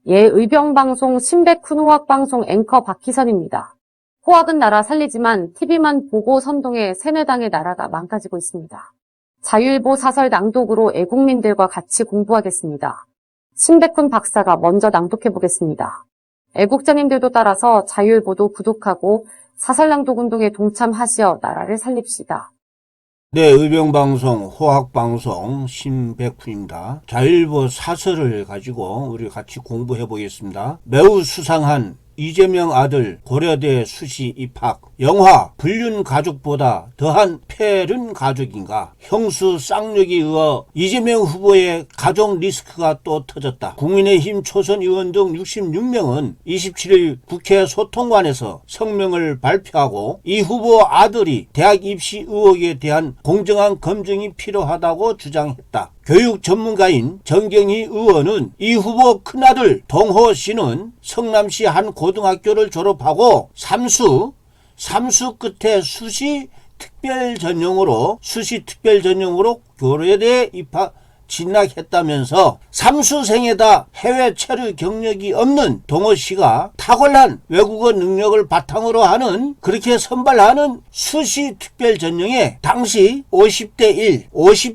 예, 의병방송 신백훈 호학방송 앵커 박희선입니다. 호학은 나라 살리지만 TV만 보고 선동해 세뇌당의 나라가 망가지고 있습니다. 자유일보 사설 낭독으로 애국민들과 같이 공부하겠습니다. 신백훈 박사가 먼저 낭독해 보겠습니다. 애국자님들도 따라서 자유일보도 구독하고 사설 낭독 운동에 동참하시어 나라를 살립시다. 네, 의병방송, 호학방송 신백훈입니다. 자유일보 사설을 가지고 우리 같이 공부해 보겠습니다. 매우 수상한 이재명 아들 고려대 수시 입학, 영화 불륜 가족보다 더한 폐륜 가족인가, 형수 쌍욕에 의해 이재명 후보의 가족 리스크가 또 터졌다. 국민의힘 초선 의원 등 66명은 27일 국회 소통관에서 성명을 발표하고 이 후보 아들이 대학 입시 의혹에 대한 공정한 검증이 필요하다고 주장했다. 교육 전문가인 정경희 의원은 이 후보 큰아들 동호 씨는 성남시 한 고등학교를 졸업하고 삼수 끝에 수시 특별 전형으로 고려대에 진학했다면서 삼수생에다 해외 체류 경력이 없는 동호 씨가 탁월한 외국어 능력을 바탕으로 하는, 그렇게 선발하는 수시 특별 전형에 당시 50대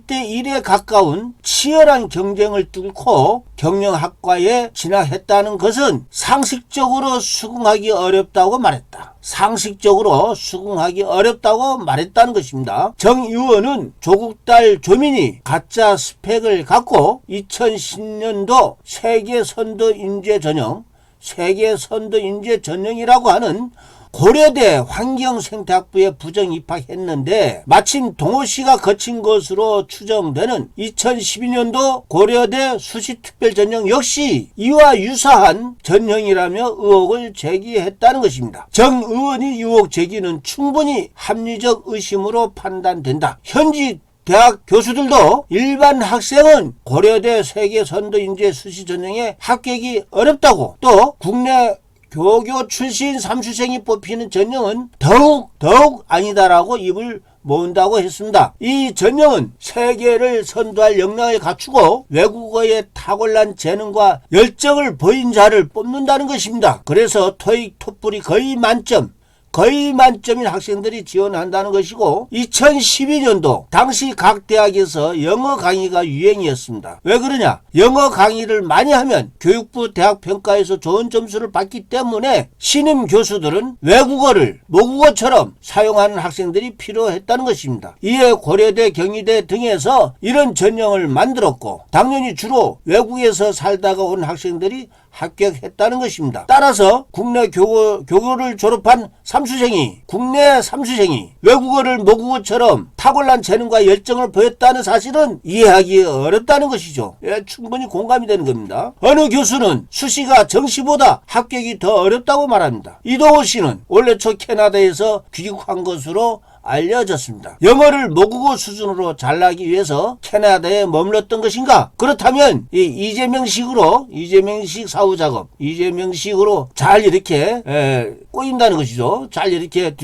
1에 가까운 치열한 경쟁을 뚫고 경영학과에 진학했다는 것은 상식적으로 수긍하기 어렵다고 말했다. 말했다는 것입니다. 정 의원은 조국 딸 조민이 가짜 스펙을 갖고 2010년도 세계선도 인재 전형이라고 하는 고려대 환경생태학부에 부정 입학했는데, 마침 동호 씨가 거친 것으로 추정되는 2012년도 고려대 수시특별전형 역시 이와 유사한 전형이라며 의혹을 제기했다는 것입니다. 정 의원이 의혹 제기는 충분히 합리적 의심으로 판단된다. 현직 대학 교수들도 일반 학생은 고려대 세계선도인재 수시전형에 합격이 어렵다고, 또 국내 교교 출신 삼수생이 뽑히는 전형은 더욱 아니다라고 입을 모은다고 했습니다. 이 전형은 세계를 선도할 역량을 갖추고 외국어에 탁월한 재능과 열정을 보인 자를 뽑는다는 것입니다. 그래서 토익, 토플이 거의 만점인 학생들이 지원한다는 것이고, 2012년도 당시 각 대학에서 영어 강의가 유행이었습니다. 왜 그러냐? 영어 강의를 많이 하면 교육부 대학평가에서 좋은 점수를 받기 때문에 신임 교수들은 외국어를 모국어처럼 사용하는 학생들이 필요했다는 것입니다. 이에 고려대, 경희대 등에서 이런 전형을 만들었고, 당연히 주로 외국에서 살다가 온 학생들이 합격했다는 것입니다. 따라서 국내 교교를 졸업한 국내 삼수생이 외국어를 모국어처럼 탁월한 재능과 열정을 보였다는 사실은 이해하기 어렵다는 것이죠. 예, 충분히 공감이 되는 겁니다. 어느 교수는 수시가 정시보다 합격이 더 어렵다고 말합니다. 이동호 씨는 원래 초 캐나다에서 귀국한 것으로 알려졌습니다. 영어를 모국어 수준으로 잘나기 위해서 캐나다에 머물렀던 것인가? 그렇다면 이재명식 사후작업, 이재명식으로 잘 이렇게 꼬인다는 것이죠. 잘 이렇게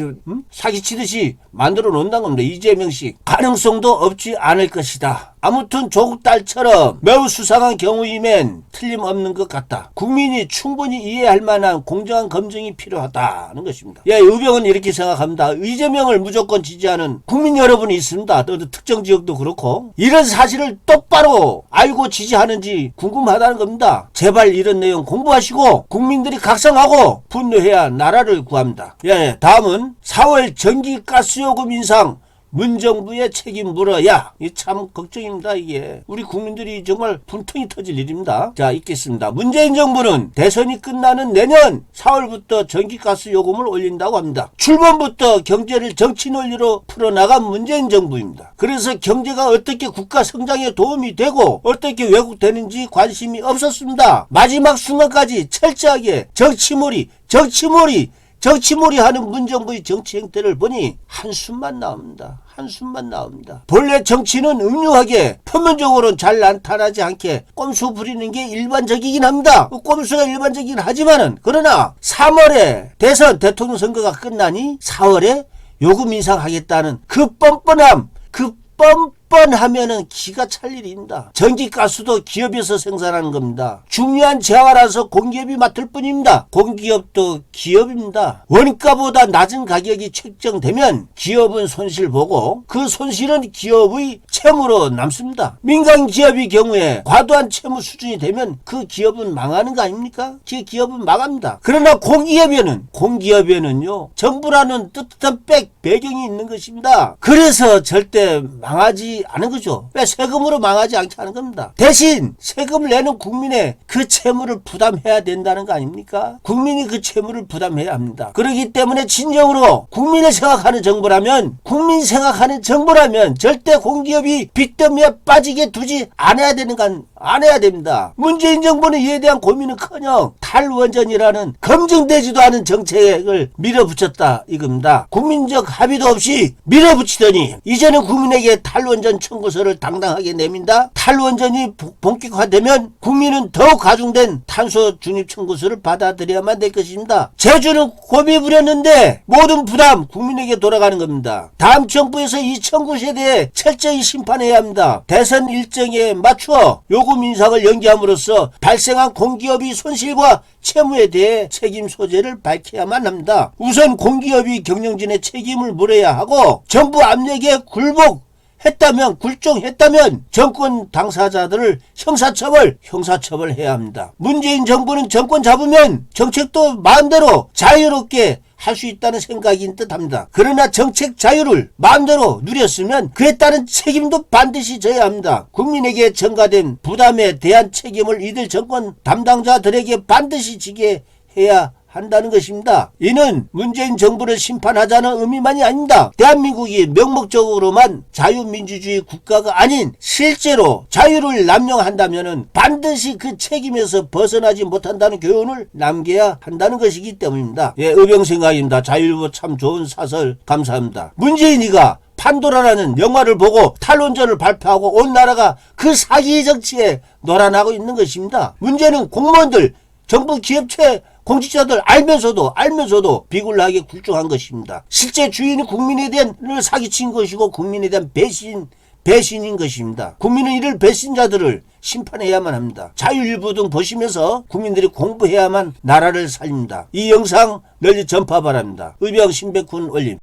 사기치듯이 만들어 놓는다는 겁니다. 이재명식. 가능성도 없지 않을 것이다. 아무튼 조국 딸처럼 매우 수상한 경우이면 틀림없는 것 같다. 국민이 충분히 이해할 만한 공정한 검증이 필요하다는 것입니다. 예, 의병은 이렇게 생각합니다. 이재명을 무조건 지지하는 국민 여러분이 있습니다. 특정 지역도 그렇고, 이런 사실을 똑바로 알고 지지하는지 궁금하다는 겁니다. 제발 이런 내용 공부하시고 국민들이 각성하고 분노해야 나라를 구합니다. 예, 다음은 4월 전기가스요금 인상 문정부의 책임 물어야. 이 참 걱정입니다. 이게 우리 국민들이 정말 분통이 터질 일입니다. 자, 읽겠습니다. 문재인 정부는 대선이 끝나는 내년 4월부터 전기가스 요금을 올린다고 합니다. 출범부터 경제를 정치 논리로 풀어나간 문재인 정부입니다. 그래서 경제가 어떻게 국가 성장에 도움이 되고 어떻게 왜곡되는지 관심이 없었습니다. 마지막 순간까지 철저하게 정치몰이 하는 문정부의 정치 행태를 보니 한숨만 나옵니다. 본래 정치는 음흉하게 표면적으로는 잘 나타나지 않게 꼼수 부리는 게 일반적이긴 합니다. 꼼수가 일반적이긴 하지만은, 그러나 3월에 대선 대통령 선거가 끝나니 4월에 요금 인상하겠다는 그 뻔뻔함, 번 하면은 기가 찰 일입니다. 전기가스도 기업에서 생산하는 겁니다. 중요한 재화라서 공기업이 맡을 뿐입니다. 공기업도 기업입니다. 원가보다 낮은 가격이 책정되면 기업은 손실 보고 그 손실은 기업의 채무로 남습니다. 민간 기업의 경우에 과도한 채무 수준이 되면 그 기업은 망하는 거 아닙니까? 그 기업은 망합니다. 그러나 공기업에는요 정부라는 뜻뜻한 배경이 있는 것입니다. 그래서 절대 망하지 않은 거죠. 왜 세금으로 망하지 않게 하는 겁니다. 대신 세금을 내는 국민의 그 채무를 부담해야 된다는 거 아닙니까? 국민이 그 채무를 부담해야 합니다. 그렇기 때문에 진정으로 국민을 생각하는 정부라면 절대 공기업이 빚더미에 빠지게 두지 않아야 되는 건 안 해야 됩니다. 문재인 정부는 이에 대한 고민은커녕 탈원전이라는 검증되지도 않은 정책을 밀어붙였다 이겁니다. 국민적 합의도 없이 밀어붙이더니 이제는 국민에게 탈원전 청구서를 당당하게 내민다. 탈원전이 본격화되면 국민은 더욱 가중된 탄소 중립 청구서를 받아들여야만 될 것입니다. 제주는 고비 부렸는데 모든 부담 국민에게 돌아가는 겁니다. 다음 정부에서 이 청구서에 대해 철저히 심판해야 합니다. 대선 일정에 맞추어 요금 인상을 연기함으로써 발생한 공기업의 손실과 채무에 대해 책임 소재를 밝혀야만 합니다. 우선 공기업이 경영진의 책임을 물어야 하고 정부 압력에 굴종했다면 정권 당사자들을 형사처벌해야 합니다. 문재인 정부는 정권 잡으면 정책도 마음대로 자유롭게 할 수 있다는 생각인 듯합니다. 그러나 정책 자유를 마음대로 누렸으면 그에 따른 책임도 반드시 져야 합니다. 국민에게 전가된 부담에 대한 책임을 이들 정권 담당자들에게 반드시 지게 해야 한다는 것입니다. 이는 문재인 정부를 심판하자는 의미만이 아닙니다. 대한민국이 명목적으로만 자유민주주의 국가가 아닌 실제로 자유를 남용한다면 반드시 그 책임에서 벗어나지 못한다는 교훈을 남겨야 한다는 것이기 때문입니다. 의병생각입니다. 자유일보 참 좋은 사설 감사합니다. 문재인이가 판도라라는 영화를 보고 탈원전을 발표하고 온 나라가 그 사기 정치에 놀아나고 있는 것입니다. 문제는 공무원들, 정부 기업체 공직자들 알면서도 비굴하게 굴종한 것입니다. 실제 주인은 국민에 대한 사기친 것이고 국민에 대한 배신인 것입니다. 국민은 이를 배신자들을 심판해야만 합니다. 자유일보 등 보시면서 국민들이 공부해야만 나라를 살립니다. 이 영상 널리 전파 바랍니다. 의병 신백훈 올림.